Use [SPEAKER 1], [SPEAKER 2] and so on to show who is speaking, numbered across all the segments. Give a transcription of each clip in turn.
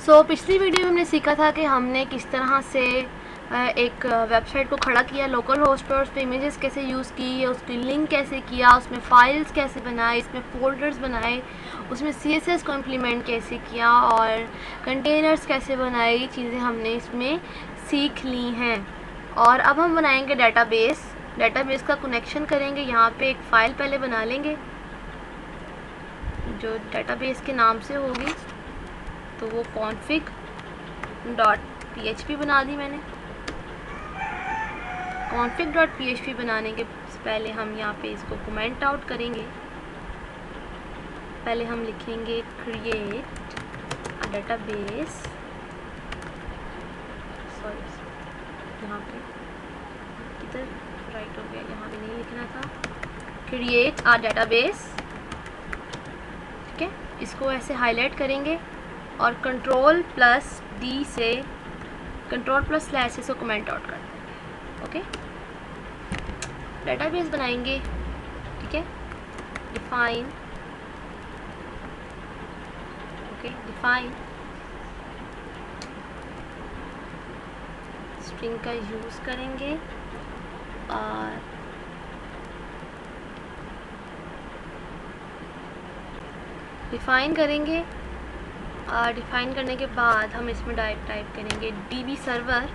[SPEAKER 1] पिछली वीडियो में हमने सीखा था कि हमने किस तरह से एक वेबसाइट को खड़ा किया लोकल होस्ट पर, उस पर इमेजेस कैसे यूज़ की, उसकी लिंक कैसे किया, उसमें फ़ाइल्स कैसे बनाए, इसमें फ़ोल्डर्स बनाए, उसमें CSS को इम्प्लीमेंट कैसे किया और कंटेनर्स कैसे बनाए। ये चीज़ें हमने इसमें सीख ली हैं। और अब हम बनाएंगे डेटाबेस का कनेक्शन करेंगे। यहाँ पे एक फ़ाइल पहले बना लेंगे जो डेटाबेस के नाम से होगी, तो वो config.php बना दी मैंने। config.php बनाने के पहले हम यहाँ पे इसको कमेंट आउट करेंगे। पहले हम लिखेंगे क्रिएट अ डेटाबेस, सॉरी यहाँ पे इधर राइट हो गया, यहाँ पे नहीं लिखना था। क्रिएट अ डेटाबेस, ठीक है। इसको ऐसे हाईलाइट करेंगे और कंट्रोल+D से कंट्रोल+/ से कमेंट आउट कर देंगे। ओके, डेटाबेस बनाएंगे, ठीक है। डिफाइन, ओके, डिफाइन स्ट्रिंग का यूज़ करेंगे और डिफाइन करेंगे। और डिफाइन करने के बाद हम इसमें टाइप करेंगे DB सर्वर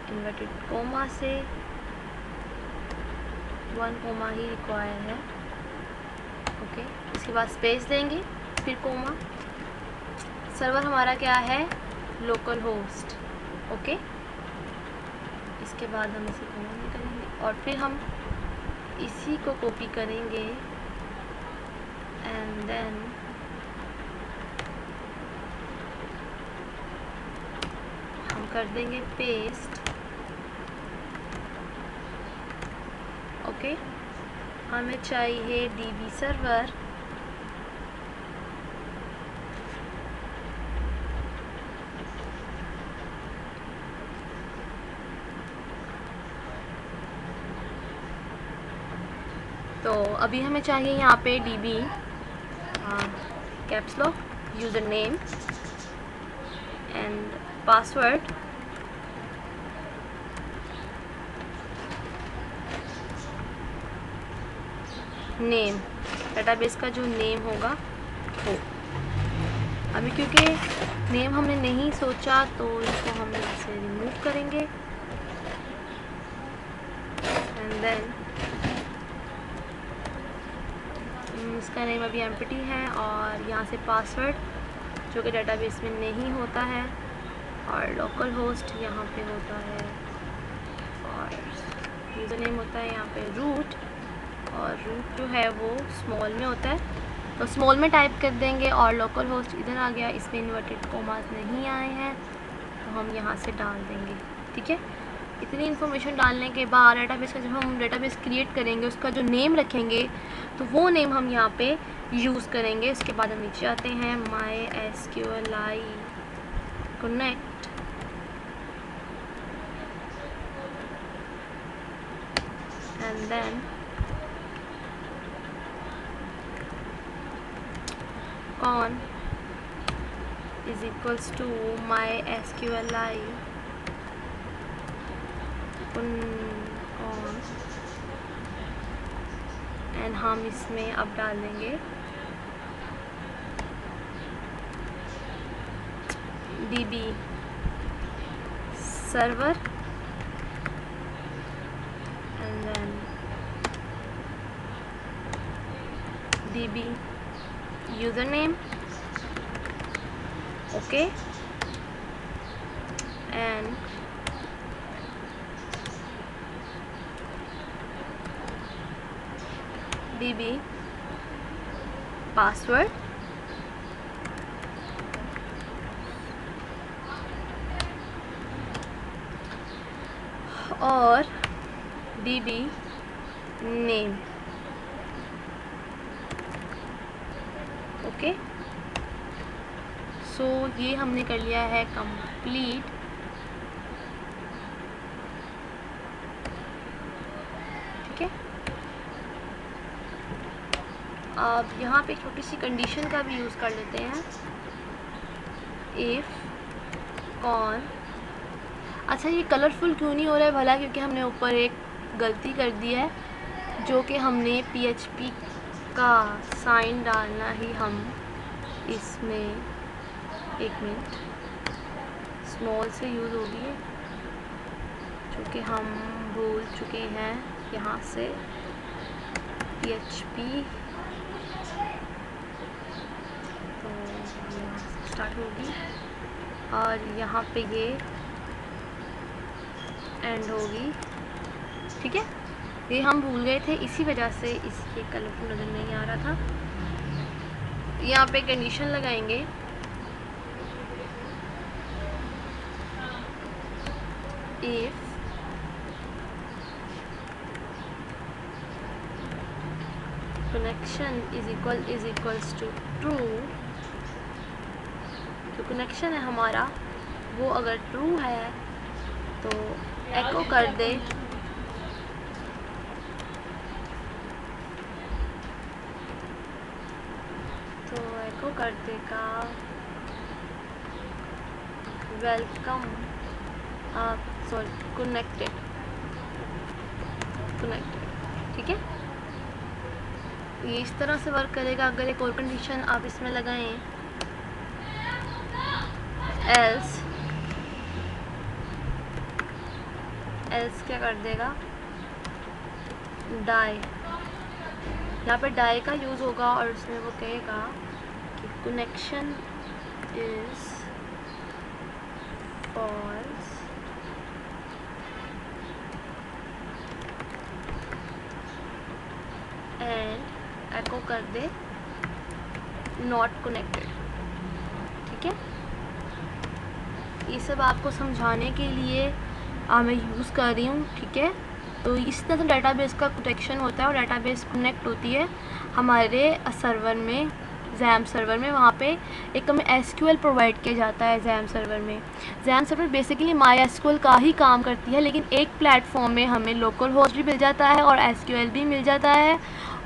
[SPEAKER 1] इन्वर्टेड कोमा से 1 कोमा ही रिक्वायर है, ओके। इसके बाद स्पेस देंगे, फिर कोमा। सर्वर हमारा क्या है, लोकल होस्ट, ओके। इसके बाद हम इसे कोमा में करेंगे और फिर हम इसी को कॉपी करेंगे एंड देन हम कर देंगे पेस्ट, ओके। हमें चाहिए DB सर्वर, तो अभी हमें चाहिए यहाँ पे DB caps lock, user name and password, name, database का जो नेम होगा वो। अभी क्योंकि नेम हमने नहीं सोचा तो इसको हम इसे रिमूव करेंगे एंड देन इसका नेम अभी एम्प्टी है और यहाँ से पासवर्ड जो कि डेटाबेस में नहीं होता है और लोकल होस्ट यहाँ पे होता है और यूज़र नेम होता है यहाँ पे रूट, और रूट जो है वो स्मॉल में होता है तो स्मॉल में टाइप कर देंगे। और लोकल होस्ट इधर आ गया, इसमें इन्वर्टेड कोमास नहीं आए हैं तो हम यहाँ से डाल देंगे, ठीक है। इतनी इन्फॉर्मेशन डालने के बाद डेटाबेस का जब हम डेटाबेस क्रिएट करेंगे उसका जो नेम रखेंगे तो वो नेम हम यहाँ पे यूज़ करेंगे। इसके बाद हम नीचे आते हैं MySQLi connect, and then on is equals to MySQLi on, एंड हम इसमें अब डाल देंगे DB server and then DB username, okay, and DB password, और DB name, ओके। सो ये हमने कर लिया है कंप्लीट। ठीक है, अब यहाँ पे छोटी सी कंडीशन का भी यूज़ कर लेते हैं। इफ़ ऑन, अच्छा ये कलरफुल क्यों नहीं हो रहा है भला, क्योंकि हमने ऊपर एक गलती कर दी है, जो कि हमने PHP का साइन डालना ही हम इसमें, एक मिनट, स्मॉल से यूज़ होगी, जो कि हम भूल चुके हैं। यहाँ से PHP तो यहाँ से स्टार्ट होगी और यहाँ पे ये एंड होगी, ठीक है। ये हम भूल गए थे, इसी वजह से इसके कलरफुल नज़र नहीं आ रहा था। यहाँ पे कंडीशन लगाएंगे, if connection is equals to true, जो कनेक्शन है हमारा वो अगर ट्रू है तो एको कर दे देगा वेलकम, सॉरी कनेक्टेड, ठीक है। ये इस तरह से वर्क करेगा। अगर एक और कंडीशन आप इसमें लगाएं, एल्स क्या कर देगा, डाई, यहाँ पे डाई का यूज़ होगा और उसमें वो कहेगा कि कनेक्शन इज फॉल्स एंड एको कर दे नॉट कनेक्टेड, ठीक है। ये सब आपको समझाने के लिए मैं यूज़ कर रही हूँ, ठीक है। तो इस तरह से डाटाबेस का प्रोटेक्शन होता है और डाटाबेस कनेक्ट होती है हमारे सर्वर में, जैम सर्वर में। वहाँ पे एक हमें SQL प्रोवाइड किया जाता है जैम सर्वर में। जैम सर्वर बेसिकली MySQL का ही काम करती है, लेकिन एक प्लेटफॉर्म में हमें लोकल होस्ट भी मिल जाता है और SQL भी मिल जाता है,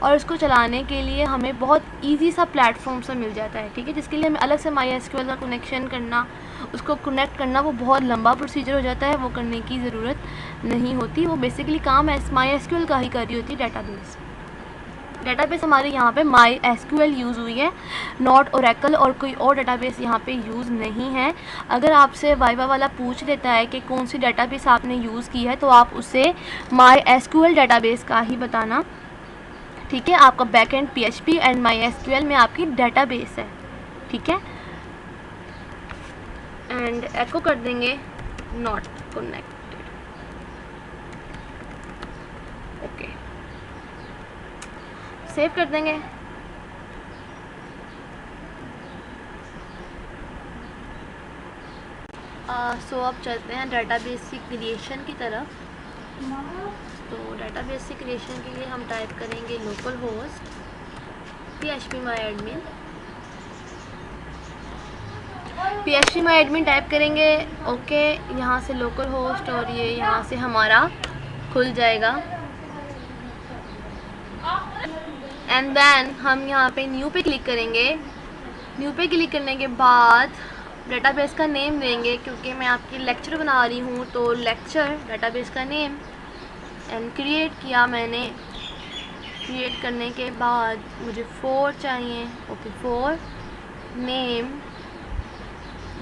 [SPEAKER 1] और उसको चलाने के लिए हमें बहुत इजी सा प्लेटफॉर्म सा मिल जाता है, ठीक है। जिसके लिए हमें अलग से MySQL का कनेक्शन करना, उसको कनेक्ट करना, वो बहुत लंबा प्रोसीजर हो जाता है, वो करने की ज़रूरत नहीं होती। वो बेसिकली काम MySQL का ही कर रही होती है डाटाबेस हमारे यहाँ पे MySQL यूज़ हुई है, नॉट ओरेकल और कोई और डाटाबेस यहाँ पे यूज़ नहीं है। अगर आपसे वाइवा वाला पूछ लेता है कि कौन सी डाटाबेस आपने यूज़ की है, तो आप उसे MySQL डाटाबेस का ही बताना, ठीक है। आपका बैकएंड PHP एंड MySQL में आपकी डाटाबेस है, ठीक है। एंड एको कर देंगे नॉट कनेक्टेड, ओके, सेव कर देंगे। सो अब चलते हैं डाटाबेस की क्रिएशन की तरफ। तो डाटाबेस की क्रिएशन के लिए हम टाइप करेंगे local host PHP my admin type करेंगे, ओके। यहाँ से लोकल होस्ट और ये यहाँ से हमारा खुल जाएगा। एंड देन हम यहाँ पे न्यू पे क्लिक करेंगे। न्यू पे क्लिक करने के बाद डाटाबेस का नेम देंगे, क्योंकि मैं आपकी लेक्चर बना रही हूँ, तो लेक्चर डाटाबेस का नेम। एंड क्रिएट किया मैंने। क्रिएट करने के बाद मुझे 4 चाहिए, okay, 4 name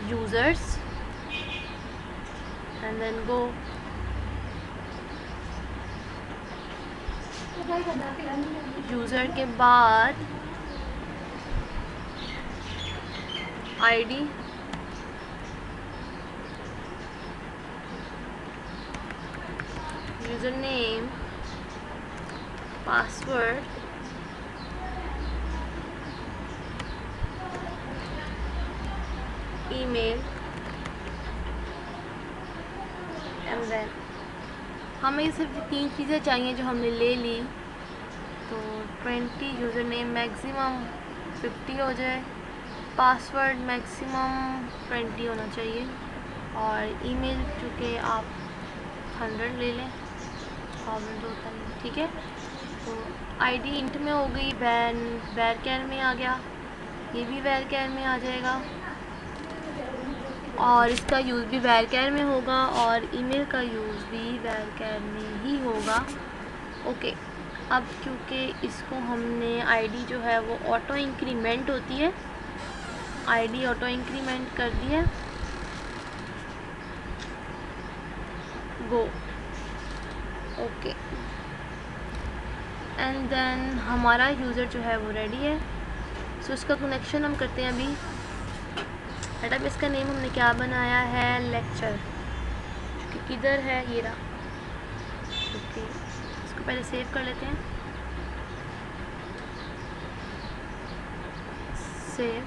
[SPEAKER 1] users and then go. User के बाद ID, user name, password, email and then हमें सिर्फ 3 चीज़ें चाहिए जो हमने ले ली। तो 20 यूज़र नेम मैक्सिमम 50 हो जाए, पासवर्ड मैक्सिमम 20 होना चाहिए, और ईमेल चूँकि आप 100 ले लें, 1000 होता है, ठीक है। तो ID इंट में हो गई, वैर कैर में आ गया, ये भी वैर कैर में आ जाएगा। और इसका यूज़ भी वैरकैर में होगा और ईमेल का यूज़ भी वैरकैर में ही होगा। ओके, अब क्योंकि इसको हमने आईडी जो है वो ऑटो इंक्रीमेंट होती है, आईडी ऑटो इंक्रीमेंट कर दिया। गो। ओके, एंड देन हमारा यूज़र जो है वो रेडी है। सो इसका कनेक्शन हम करते हैं अभी। डेटाबेस का नेम हमने क्या बनाया है, लेक्चर, कि किधर है, ये रहा। ओके, इसको पहले सेव कर लेते हैं। सेव।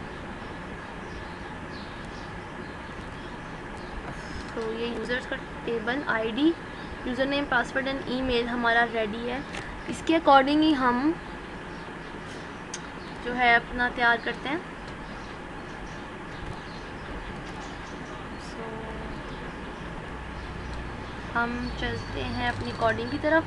[SPEAKER 1] तो ये यूज़र्स का table, ID, user name, password and email हमारा रेडी है। इसके अकॉर्डिंग ही हम जो है अपना तैयार करते हैं। हम चलते हैं अपनी कोडिंग की तरफ।